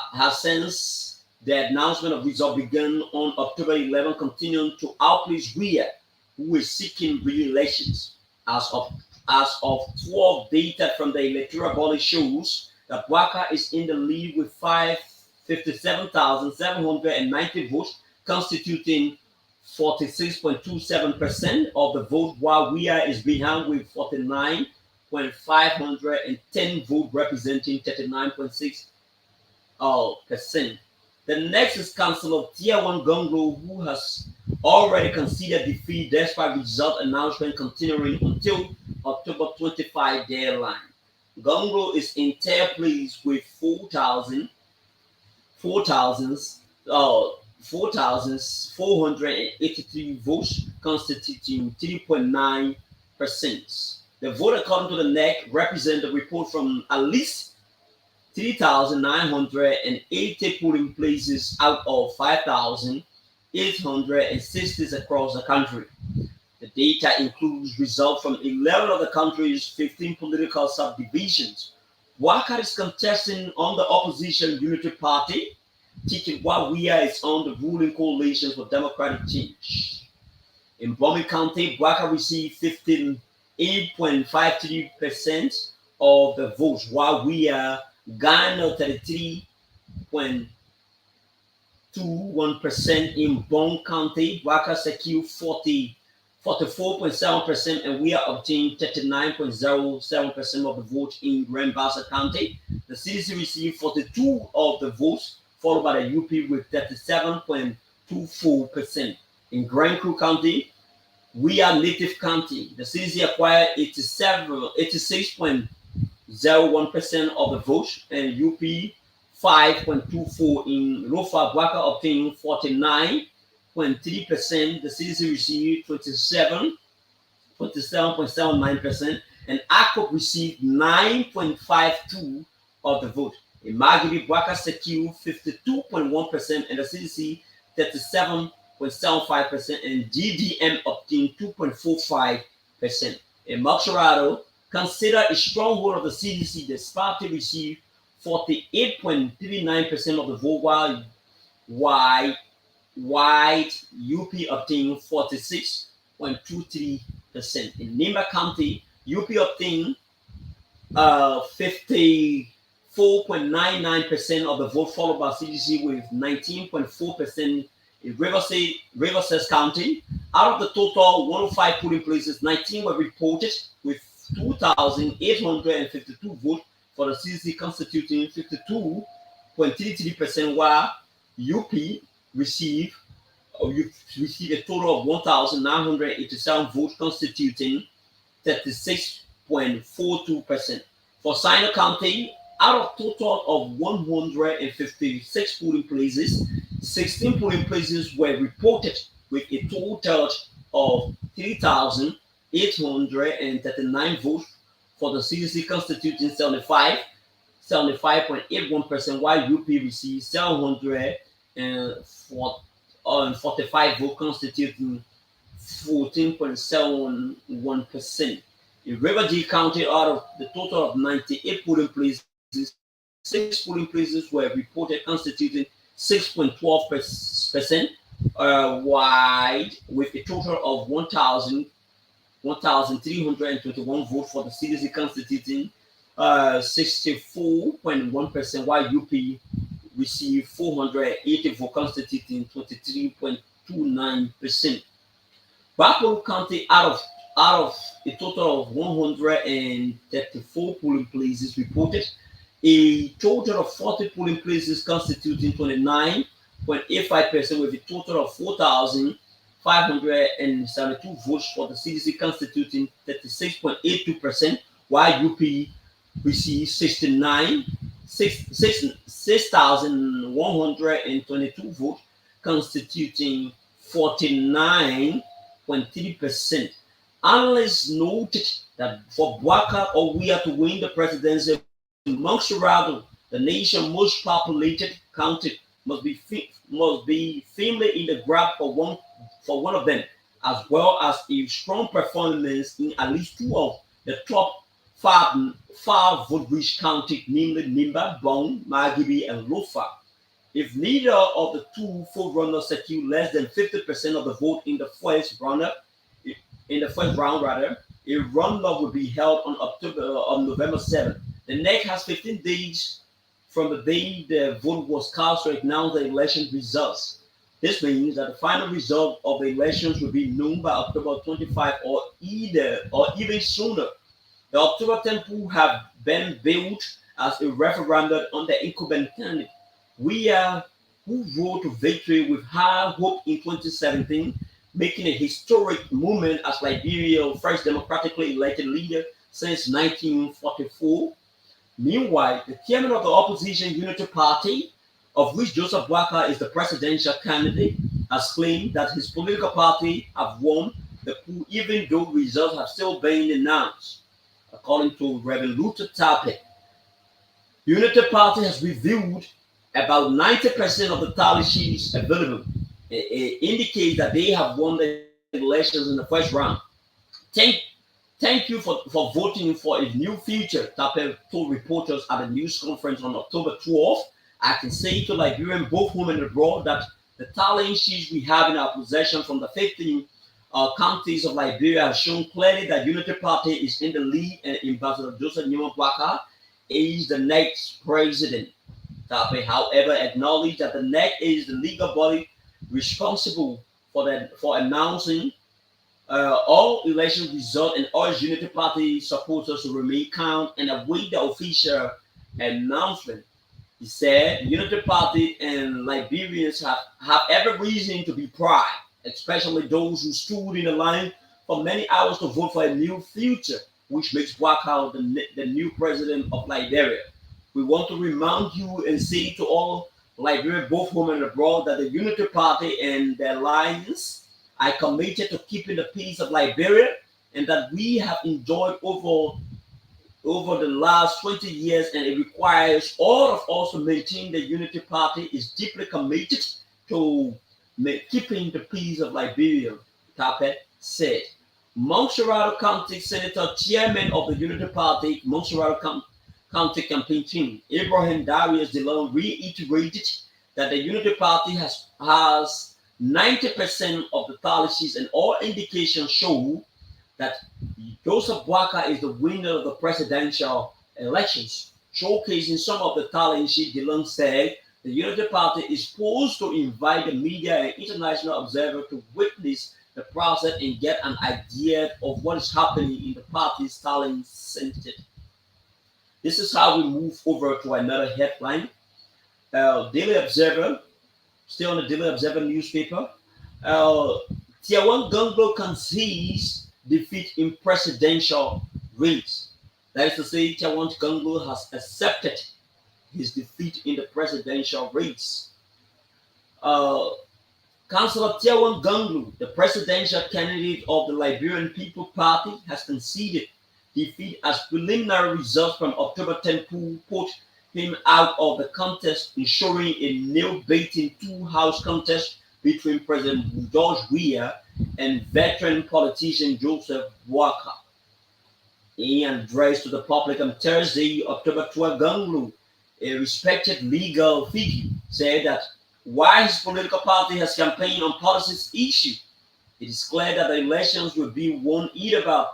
announcement of results began on October 11, continuing to outpace Weah, who is seeking re-elections. As of 12 data from the electoral body shows that Waka is in the lead with 57,790 votes, constituting 46.27% of the vote, while Weah is behind with 49,510 votes, representing 39.6%. The next is Councillor Tiawan Gonglo, who has already conceded defeat despite result announcement continuing until October 25 deadline. Gonglo is in third place with 4,483 votes, constituting 3.9%. The vote, according to the NEC, represent the report from at least 3,980 polling places out of 5,860 across the country. The data includes results from 11 of the country's 15 political subdivisions. Waka is contesting on the opposition Unity Party, ticket while Weah is on the ruling coalition for democratic change. In Bomi County, Waka received 58.53% of the votes, while Weah garnered 33.21%. In Bong County, Waka secured 44.7%, and Weah obtained 39.07% of the vote. In Rembasa County, the CDC received 42 of the votes, followed by the UP with 37.24%. In Grand Crew County, Weah Native County, the CDC acquired 86.01% of the vote, and UP 5.24. In Lofa, Waka obtained 27.3%. The CDC received 27.79%, and ACOP received 9.52 of the vote. In Margibi, Bwaka secured 52.1%, and the CDC 37.75%, and GDM obtained 2.45%. In Moxorado, considered a stronghold of the CDC, the party received 48.39% of the vote, while white UP obtained 46.23%. In Nimba County, UP obtained 54.99% of the vote, followed by CDC with 19.4%. In Riverside County, out of the total 105 polling places, 19 were reported with 2,852 votes for the CDC, constituting 52.33%, while UP received a total of 1,987 votes, constituting 36.42%. For Sino County, out of total of 156 polling places, 16 polling places were reported with a total of 3,839 votes for the CDC, constituting 75.81%, while UP received 745 votes, constituting 14.71%. In Riverdale County, out of the total of 98 polling places, 6 polling places were reported, constituting 6.12%, wide, with a total of 1,321 votes for the CDC, constituting 64.1%, while UP received 480 votes, constituting 23.29%. Buffalo County, out of a total of 134 polling places reported, a total of 40 polling places, constituting 29.85%, with a total of 4,572 votes for the CDC, constituting 36.82%, while UP received 6,122 votes, constituting 49.3%. Analysts noted that for Bwaka or Wia to win the presidency, Moxorado, the nation's most populated county, must be firmly in the grab for one of them, as well as a strong performance in at least two of the top five vote-rich counties, namely Nimba, Bong, Margibi, and Lofa. If neither of the two runners secure less than 50% of the vote in the first round, a runoff will be held on November 7th. The NEC has 15 days from the day the vote was cast to announce the election results. This means that the final result of the elections will be known by October 25 or even sooner. The October 10 poll have been built as a referendum on the incumbent candidate, who rode to victory with high hope in 2017, making a historic moment as Liberia's first democratically elected leader since 1944. Meanwhile, the chairman of the opposition Unity Party, of which Joseph Bwaka is the presidential candidate, has claimed that his political party have won the poll, even though results have still been announced. According to Reverend Luther Tape, Unity Party has reviewed about 90% of the tally sheets available. It indicates that they have won the elections in the first round. Thank you for voting for a new future, Tape told reporters at a news conference on October 12th. I can say to Liberians, both home and abroad, that the tallying sheets we have in our possession from the 15 counties of Liberia have shown clearly that Unity Party is in the lead, and Ambassador Joseph Nyeoma Bwaka is the next president. Tape, however, acknowledged that the NEC is the legal body responsible for announcing all election results, and urged Unity Party supporters to remain calm and await the official announcement. He said Unity Party and Liberians have every reason to be proud, especially those who stood in the line for many hours to vote for a new future, which makes Bwaka the new president of Liberia. We want to remind you and say to all Liberia, both home and abroad, that the Unity Party and the Alliance are committed to keeping the peace of Liberia, and that we have enjoyed over the last 20 years, and it requires all of us to maintain the Unity Party is deeply committed to keeping the peace of Liberia, Tapet said. Montserrat County Senator, Chairman of the Unity Party, Montserrat County Campaign Team, Ibrahim Darius Dillon, reiterated that the Unity Party has 90% of the tallies, and all indications show that Joseph Boakai is the winner of the presidential elections. Showcasing some of the tallies, Dillon said the Unity Party is supposed to invite the media and international observers to witness the process and get an idea of what is happening in the party's talent center. This is how we move over to another headline. Daily Observer, still on the Daily Observer newspaper. Tiawan Ganglo concedes defeat in presidential race. That is to say, Tiawan Ganglo has accepted his defeat in the presidential race. Councillor Tiawan Ganglu, the presidential candidate of the Liberian People Party, has conceded defeat as preliminary results from October 10 poll put him out of the contest, ensuring a nail-biting two-house contest between President George Weah and veteran politician Joseph Boakai. In address to the public on Thursday, October 12, Ganglu, a respected legal figure, said that while his political party has campaigned on policies issues, it is clear that the elections will be won either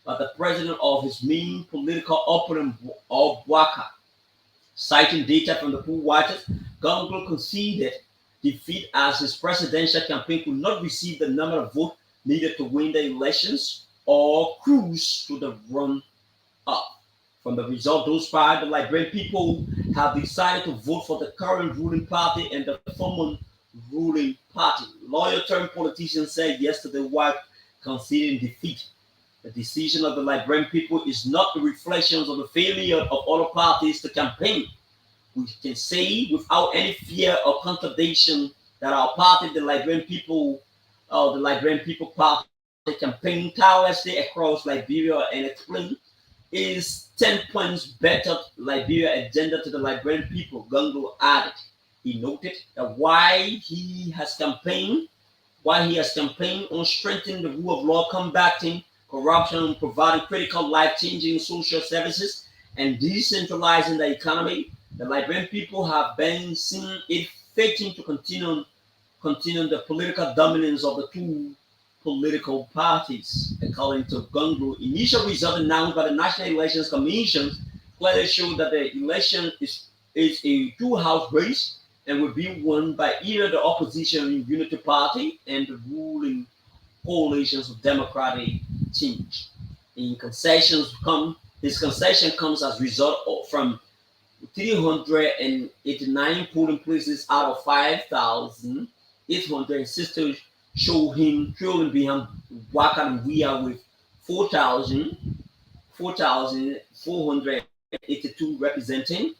by the president of his main political opponent or Boakai. Citing data from the poll watchers, Ganglo conceded defeat as his presidential campaign could not receive the number of votes needed to win the elections or cruise to the run-up. From the result, those five, the Liberian people have decided to vote for the current ruling party and the former ruling party. Loyal-term politicians said yesterday while conceding defeat. The decision of the Liberian people is not a reflection of the failure of other parties to campaign. We can say without any fear or contradiction that our party, the Liberian People Party, campaigned tirelessly across Liberia and explained is 10 points better Liberia agenda to the Liberian people, Ganglo added. He noted that while he has campaigned on strengthening the rule of law, combating corruption, providing critical life-changing social services, and decentralizing the economy, the Liberian people have been seeing it fitting to continue the political dominance of the two political parties. According to Ganglo, initial results announced by the National Elections Commission clearly show that the election is a two-house race and will be won by either the opposition Unity Party and the ruling coalitions of democratic change. His concession comes as a result from 389 polling places out of 5,860 show him trailing behind Boakai and Weah with 4,482 representing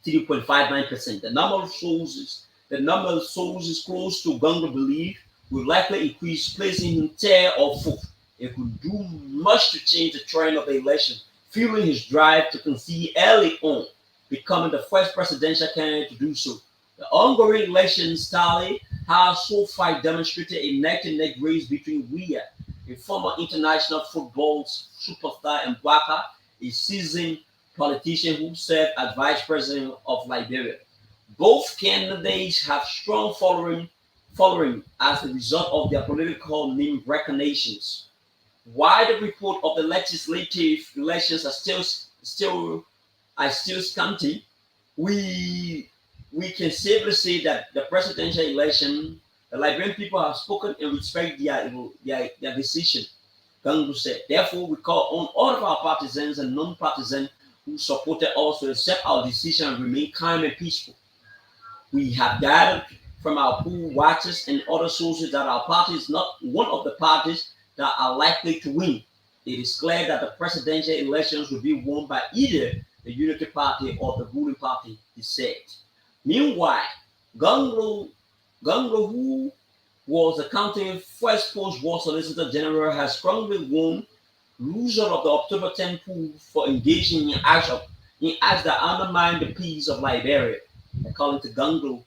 3.59%. The number of sources close to Ganglo believe will likely increase, placing him third or fourth. It could do much to change the trend of the election, fueling his drive to concede early on, becoming the first presidential candidate to do so. The ongoing elections tally has so far demonstrated a neck-to-neck race between Weah, a former international football superstar, and Boakai, a seasoned politician who served as vice president of Liberia. Both candidates have strong following as a result of their political name recognitions. While the report of the legislative elections are still scanty, we can safely say that the presidential election, the Liberian people have spoken and respect their decision. Ganglo said, therefore, we call on all of our partisans and non-partisans who supported us to accept our decision and remain calm and peaceful. We have gathered from our poll watchers and other sources that our party is not one of the parties that are likely to win. It is clear that the presidential elections will be won by either the Unity Party or the ruling party, he said. Meanwhile, Ganglo, who was the county's first post-war Solicitor General, has strongly warned loser of the October 10 coup for engaging in acts that undermine the peace of Liberia. According to Ganglo,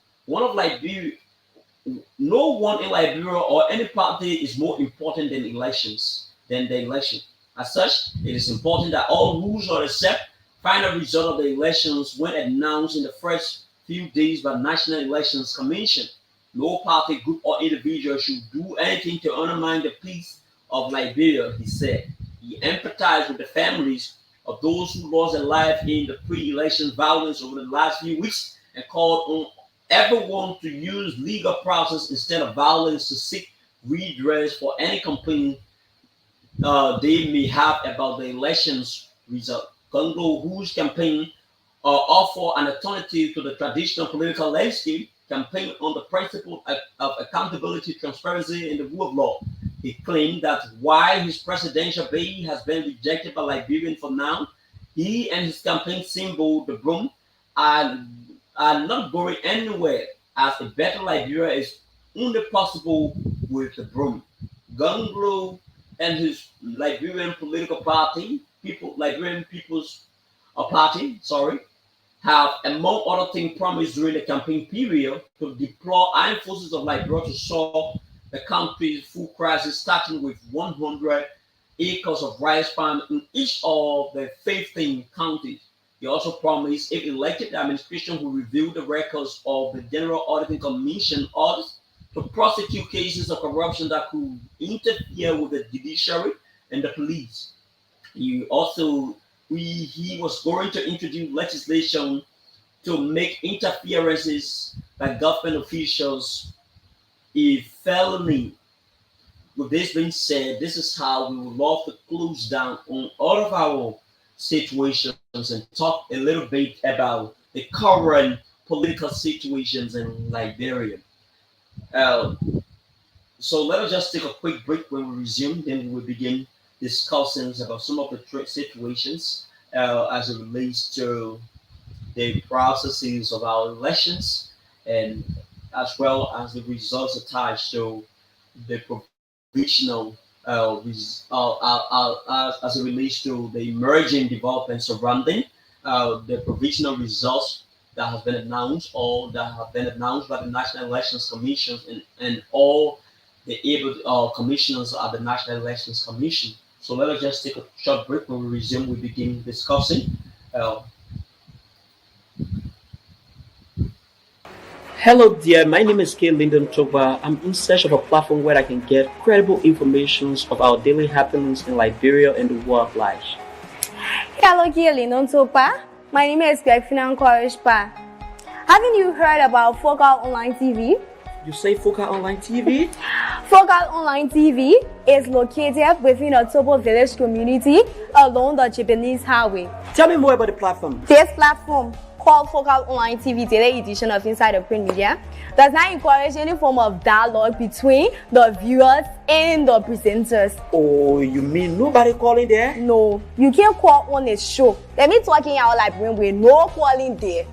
no one in Liberia or any party is more important than the election. As such, it is important that all rules are accept final result of the elections when announced in the first few days by the National Elections Commission. No party, group, or individual should do anything to undermine the peace of Liberia, he said. He empathized with the families of those who lost their life in the pre-election violence over the last few weeks and called on everyone to use legal process instead of violence to seek redress for any complaint they may have about the elections result. Congo, whose campaign offer an alternative to the traditional political landscape, campaign on the principle of accountability, transparency, and the rule of law. He claimed that while his presidential bid has been rejected by Liberians for now, he and his campaign symbol, the broom, are not going anywhere, as a better Liberia is only possible with the broom. Ganglo and his Liberian political party, Liberian People's Party, have, among other things, promised during the campaign period to deploy armed forces of Liberia to solve the country's food crisis, starting with 100 acres of rice farm in each of the 15 counties. He also promised, if elected, the administration will review the records of the General Auditing Commission audits to prosecute cases of corruption that could interfere with the judiciary and the police. He was going to introduce legislation to make interferences by government officials a felony. With this being said, this is how we would love to close down on all of our situations and talk a little bit about the current political situations in Liberia. So let us just take a quick break. When we resume, then we will begin discussing about some of the situations as it relates to the processes of our elections and as well as the results attached to the provisional as it relates to the emerging developments surrounding the provisional results that have been announced or that have been announced by the National Elections Commission and all the able commissioners at the National Elections Commission. So let us just take a short break. When we resume, we begin discussing. Hello dear, my name is K. Lyndon Toba. I'm in search of a platform where I can get credible information of our daily happenings in Liberia and the world at large. Hello, K. Lyndon Toba. My name is Grefina Nkorishpa. Haven't you heard about Focal Online TV? You say Focal Online TV? Focal Online TV is located within a Tobo village community along the Japanese highway. Tell me more about the platform. This platform, called Focal Online TV Daily Edition of Inside the Print Media, does not encourage any form of dialogue between the viewers and the presenters. Oh, you mean nobody calling there? No, you can't call on a show. Let me talking out like when we're no calling there.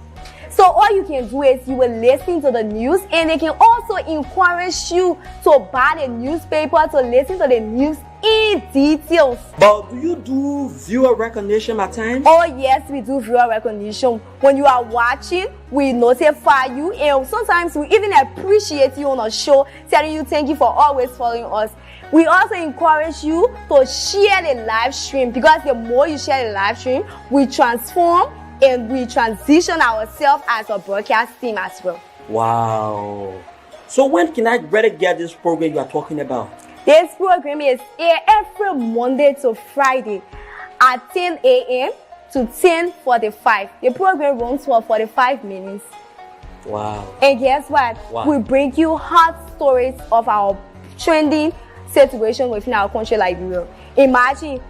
So all you can do is you will listen to the news, and they can also encourage you to buy the newspaper to listen to the news in details. But do you do viewer recognition at times? Oh yes, we do viewer recognition. When you are watching, we notify you, and sometimes we even appreciate you on a show, telling you thank you for always following us. We also encourage you to share the live stream, because the more you share the live stream, we transform and we transition ourselves as a broadcast team as well. Wow. So when can I better get this program you are talking about? This program is aired every Monday to Friday at 10 a.m. to 10:45. The program runs for 45 minutes. Wow. And guess what? Wow. We bring you hot stories of our trending situation within our country, Liberia. Imagine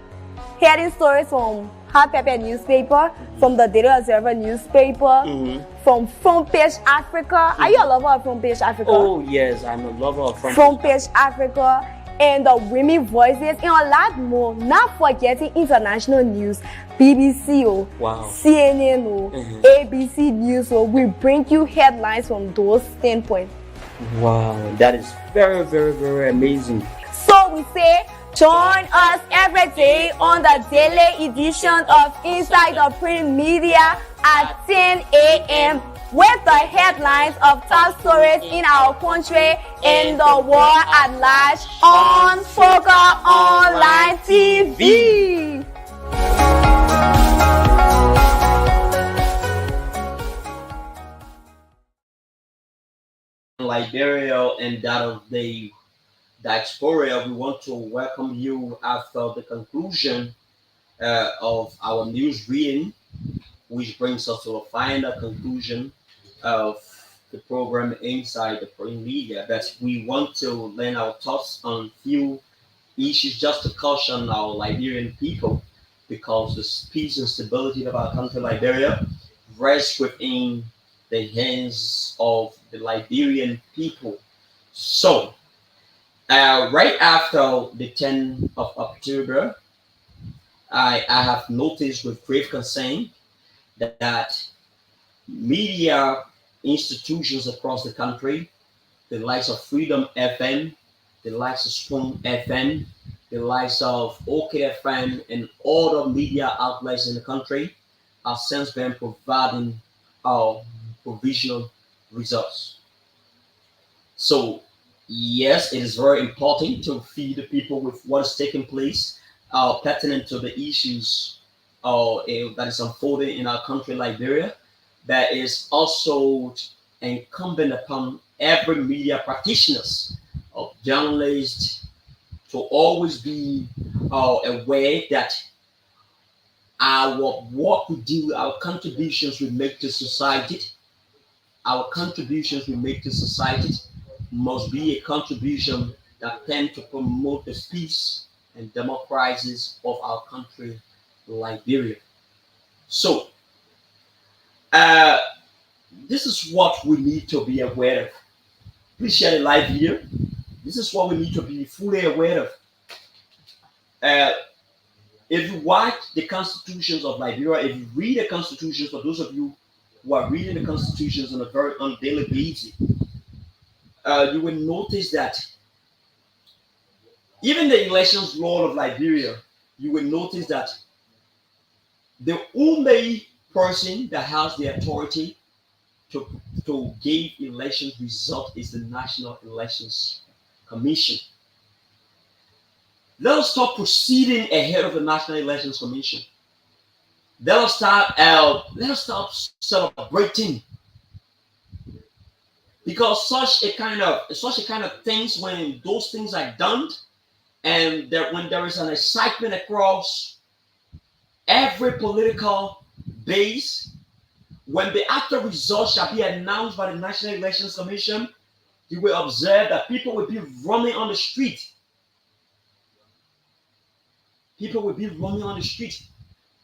hearing stories from Hot Pepper newspaper, from the Daily Observer newspaper, from Front Page Africa. Are you a lover of Front Page Africa? Oh yes, I'm a lover of Front Page Africa. and the women voices, and a lot more. Not forgetting international news, BBC, Wow. CNN, ABC News. We bring you headlines from those standpoints. Wow, that is very, very, very amazing. So we say, join us every day on the daily edition of Inside the Print Media at 10 a.m. with the headlines of top stories in our country and the world at large on Foca Online TV. Liberia and that of the diaspora, we want to welcome you after the conclusion of our news reading, which brings us to a final conclusion of the program Inside the Print Media. That we want to lend our thoughts on few issues just to caution our Liberian people, because the peace and stability of our country, Liberia, rests within the hands of the Liberian people. So, right after the 10th of October, I have noticed with grave concern that media institutions across the country, the likes of Freedom FM, the likes of Spoon FM, the likes of OK FM, and other media outlets in the country, have since been providing provisional results. So, yes, it is very important to feed the people with what is taking place, pertinent to the issues that is unfolding in our country, Liberia. That is also incumbent upon every media practitioners, of journalists, to always be aware that what we do, our contributions we make to society, must be a contribution that tend to promote the peace and democracies of our country, Liberia. So, this is what we need to be aware of. Please share the live video. This is what we need to be fully aware of. If you watch the constitutions of Liberia, if you read the constitutions, for those of you who are reading the constitutions on a daily basis, you will notice that even the elections law of Liberia, you will notice that the only person that has the authority to give election result is the National Elections Commission. Let us stop proceeding ahead of the National Elections Commission. Let us start celebrating, because such a kind of things, when those things are done, and when there is an excitement across every political base, when the actual results shall be announced by the National Elections Commission, you will observe that people will be running on the street.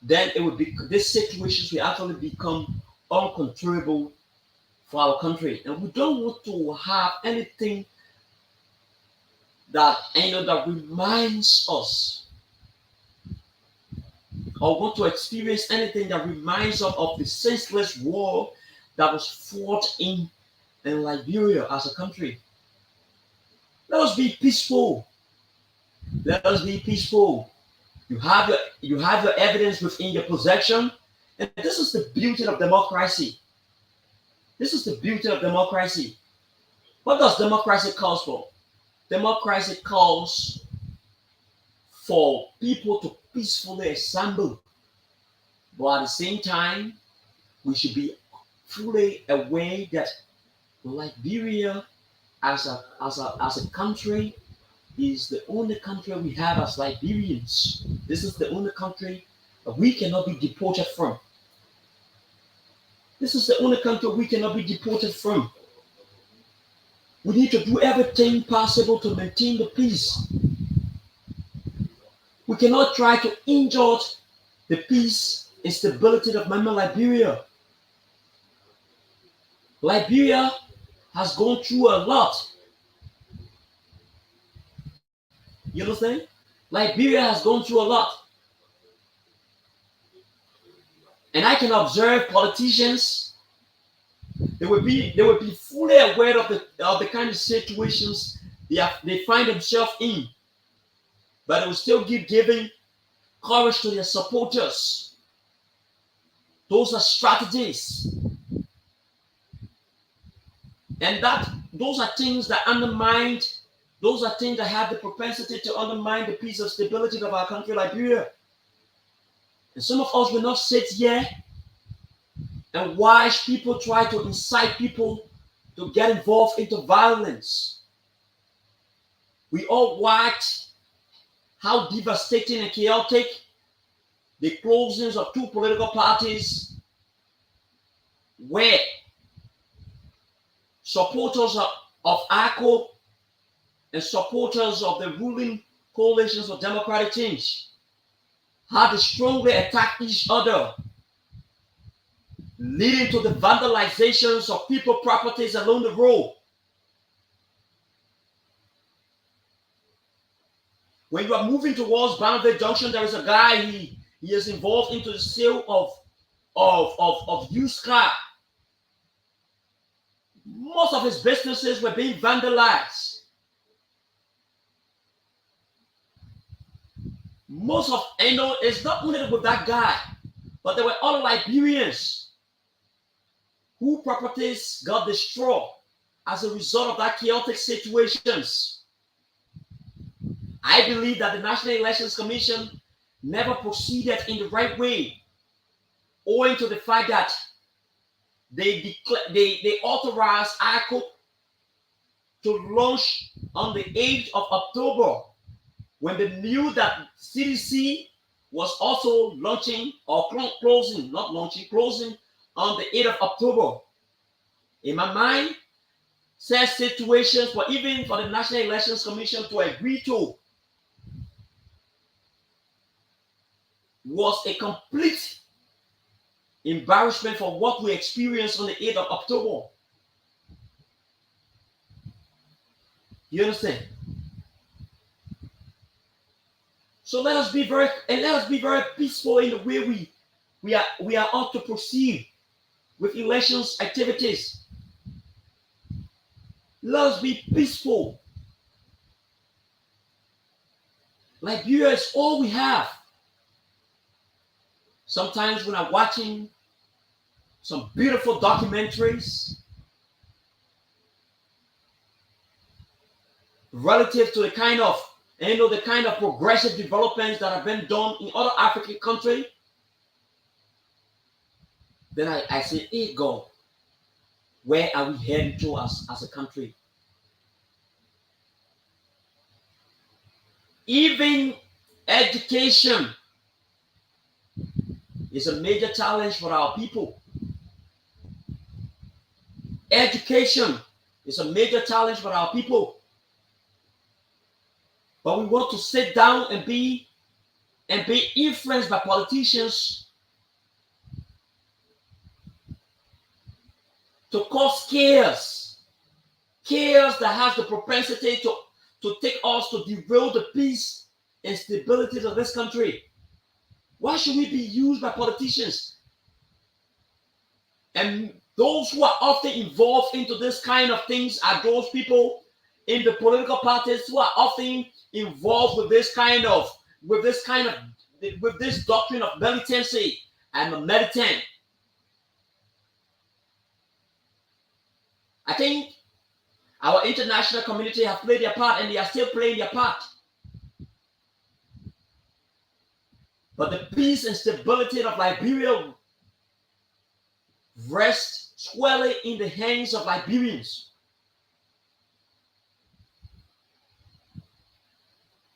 Then it will be, these situations will actually become uncontrollable for our country, and we don't want to have anything that that reminds us, or want to experience anything that reminds us of the senseless war that was fought in Liberia as a country. Let us be peaceful. You have your evidence within your possession, and this is the beauty of democracy. What does democracy calls for? Democracy calls for people to peacefully assemble, but at the same time, we should be fully aware that Liberia, as a country, is the only country we have as Liberians. This is the only country that we cannot be deported from. We need to do everything possible to maintain the peace. We cannot try to injure the peace and stability of Mama Liberia. Liberia has gone through a lot. You understand? Liberia has gone through a lot. And I can observe politicians, they will be fully aware of the kind of situations they find themselves in. But they will still keep giving courage to their supporters. Those are strategies. And those are things that undermine, those are things that have the propensity to undermine the peace and stability of our country, Liberia. And some of us will not sit here and watch people try to incite people to get involved into violence. We all watch how devastating and chaotic the closings of two political parties were. Supporters of ACO and supporters of the ruling coalitions for democratic change had to strongly attack each other, leading to the vandalizations of people properties along the road. When you are moving towards Boundary Junction, there is a guy, he is involved into the sale of used car. Most of his businesses were being vandalized. It's not only with that guy, but there were other Liberians whose properties got destroyed as a result of that chaotic situations. I believe that the National Elections Commission never proceeded in the right way, owing to the fact that they authorized ACO to launch on the 8th of October, when they knew that CDC was also launching or closing on the 8th of October. In my mind, such situations were even for the National Elections Commission to agree to was a complete embarrassment for what we experienced on the 8th of October. You understand? So let us be very peaceful in the way we are ought to proceed with elections activities. Let us be peaceful. Liberia is all we have. Sometimes when I'm watching some beautiful documentaries relative to the kind of progressive developments that have been done in other African countries, then I say, hey God, where are we heading to as a country? Even education is a major challenge for our people. Education is a major challenge for our people. But we want to sit down and be influenced by politicians to cause chaos that has the propensity to take us to derail the peace and stability of this country. Why should we be used by politicians? And those who are often involved into this kind of things are those people in the political parties who are often involved with this doctrine of militancy. I'm a militant. I think our international community have played their part and they are still playing their part. But the peace and stability of Liberia rests squarely in the hands of Liberians.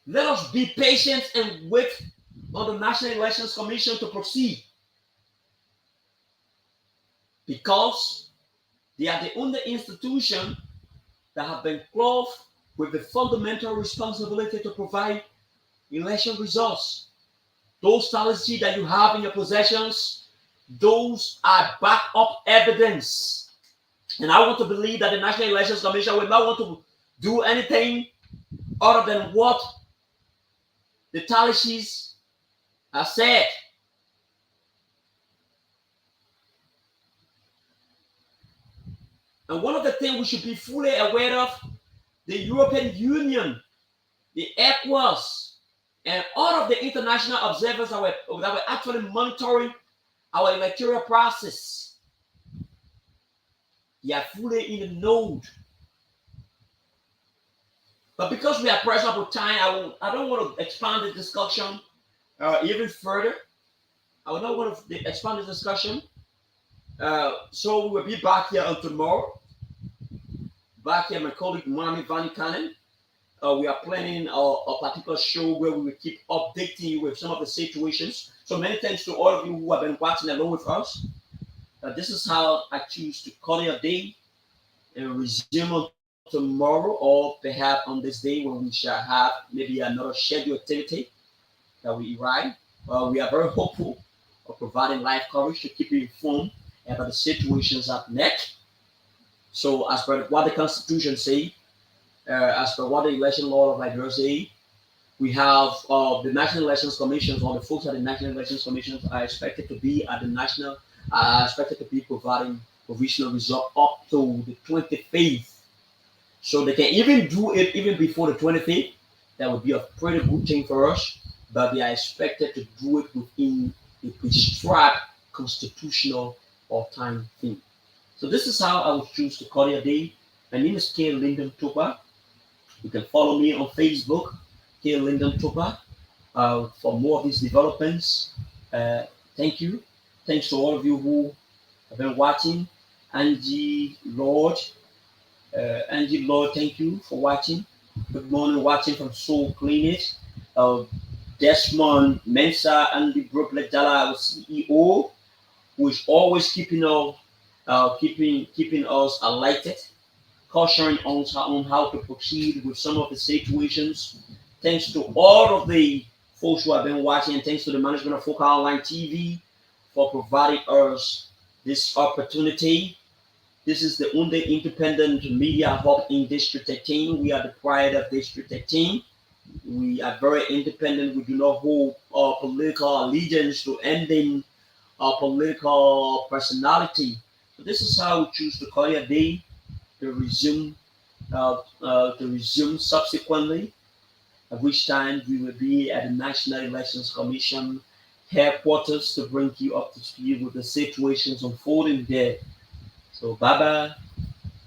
Let us be patient and wait on the National Elections Commission to proceed, because they are the only institution that have been clothed with the fundamental responsibility to provide election results. Those statistics that you have in your possessions, those are backup evidence. And I want to believe that the National Elections Commission will not want to do anything other than what the tally sheets are set. And one of the things we should be fully aware of, the European Union, the ECOWAS, and all of the international observers that were actually monitoring our electoral process, they are fully in the know. But because we are pressed up with time, I don't want to expand the discussion even further. I would not want to expand the discussion. So we will be back here on tomorrow. Back here, my colleague Mami Vanikanen. We are planning a particular show where we will keep updating you with some of the situations. So many thanks to all of you who have been watching along with us. This is how I choose to call your day and resume on tomorrow, or perhaps on this day when we shall have maybe another scheduled activity that we arrive. We are very hopeful of providing live coverage to keep you informed about the situations at next. So as per what the Constitution says, as per what the election law of Liberia say, we have the National Elections Commission, or the folks at the National Elections Commission are expected to be at the national, expected to be providing provisional result up to the 25th. So they can even do it even before the 25th. That would be a pretty good thing for us, but they are expected to do it within a prescribed constitutional or time thing. So this is how I would choose to call your day. My name is K. Lyndon Topa. You can follow me on Facebook, K. Lyndon Topa, for more of these developments. Thank you. Thanks to all of you who have been watching. Angie Lord, thank you for watching. Good morning, watching from Soul Clinic. Desmond Mensa and the Brooklyn Dala CEO, who is always keeping us alighted, cautioning us on how to proceed with some of the situations. Thanks to all of the folks who have been watching, and thanks to the management of Focal Online TV for providing us this opportunity. This is the only independent media hub in District 13. We are the pride of District 13. We are very independent. We do not hold our political allegiance to ending our political personality. So this is how we choose to call your day to resume subsequently, at which time we will be at the National Elections Commission headquarters to bring you up to speed with the situations unfolding there. So bye bye.